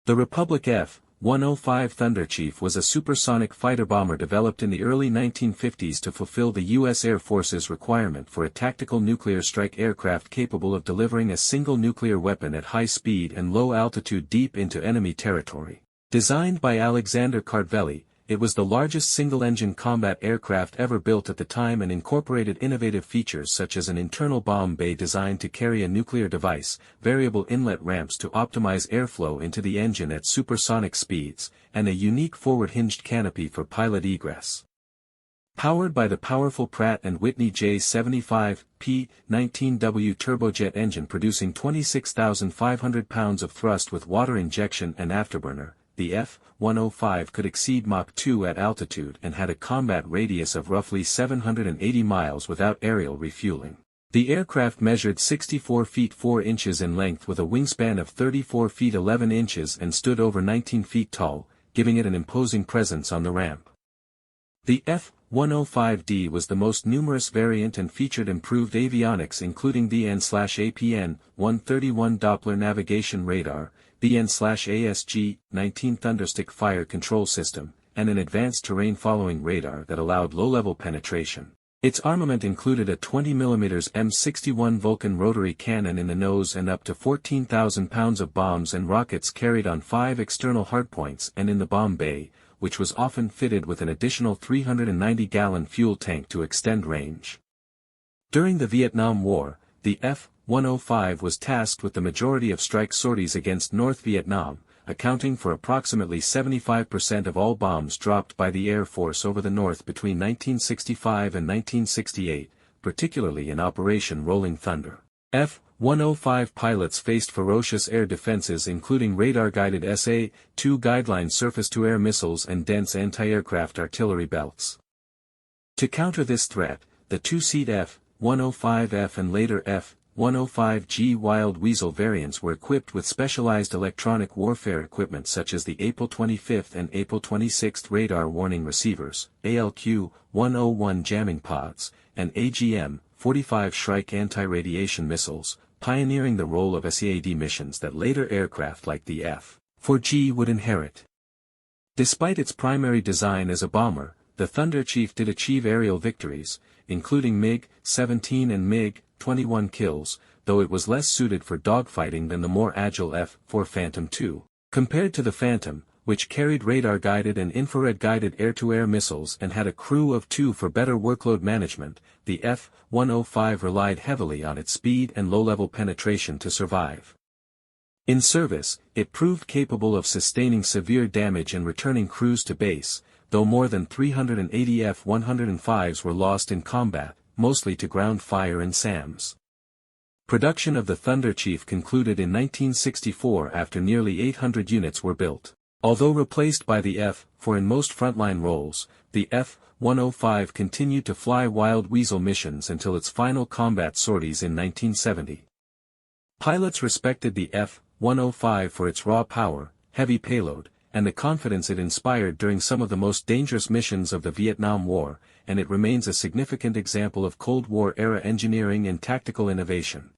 The Republic F-105 Thunderchief was a supersonic fighter-bomber developed in the early 1950s to fulfill the U.S. Air Force's requirement for a tactical nuclear strike aircraft capable of delivering a single nuclear weapon at high speed and low altitude deep into enemy territory. Designed by Alexander Kartveli, it was the largest single-engine combat aircraft ever built at the time and incorporated innovative features such as an internal bomb bay designed to carry a nuclear device, variable inlet ramps to optimize airflow into the engine at supersonic speeds, and a unique forward-hinged canopy for pilot egress. Powered by the powerful Pratt & Whitney J75 P-19W turbojet engine producing 26,500 pounds of thrust with water injection and afterburner, the F-105 could exceed Mach 2 at altitude and had a combat radius of roughly 780 miles without aerial refueling. The aircraft measured 64 feet 4 inches in length with a wingspan of 34 feet 11 inches and stood over 19 feet tall, giving it an imposing presence on the ramp. The F-105D was the most numerous variant and featured improved avionics including the N/APN 131 Doppler navigation radar, the N/ASG-19 Thunderstick fire control system, and an advanced terrain-following radar that allowed low-level penetration. Its armament included a 20mm M61 Vulcan rotary cannon in the nose and up to 14,000 pounds of bombs and rockets carried on 5 external hardpoints and in the bomb bay, which was often fitted with an additional 390-gallon fuel tank to extend range. During the Vietnam War, the F-105 was tasked with the majority of strike sorties against North Vietnam, accounting for approximately 75% of all bombs dropped by the Air Force over the North between 1965 and 1968, particularly in Operation Rolling Thunder. F-105 pilots faced ferocious air defenses including radar-guided SA-2 guideline surface-to-air missiles and dense anti-aircraft artillery belts. To counter this threat, the two-seat F-105F and later F-105G Wild Weasel variants were equipped with specialized electronic warfare equipment such as the April 25th and April 26th radar warning receivers, ALQ-101 jamming pods, and AGM-45 Shrike anti-radiation missiles, pioneering the role of SEAD missions that later aircraft like the F-4G would inherit. Despite its primary design as a bomber, the Thunderchief did achieve aerial victories, including MiG-17 and MiG-21 kills, though it was less suited for dogfighting than the more agile F-4 Phantom II. Compared to the Phantom, which carried radar-guided and infrared-guided air-to-air missiles and had a crew of 2 for better workload management, the F-105 relied heavily on its speed and low-level penetration to survive. In service, it proved capable of sustaining severe damage and returning crews to base, though more than 380 F-105s were lost in combat, mostly to ground fire and SAMs. Production of the Thunderchief concluded in 1964 after nearly 800 units were built. Although replaced by the F-4 in most frontline roles, the F-105 continued to fly Wild Weasel missions until its final combat sorties in 1970. Pilots respected the F-105 for its raw power, heavy payload, and the confidence it inspired during some of the most dangerous missions of the Vietnam War, and it remains a significant example of Cold War-era engineering and tactical innovation.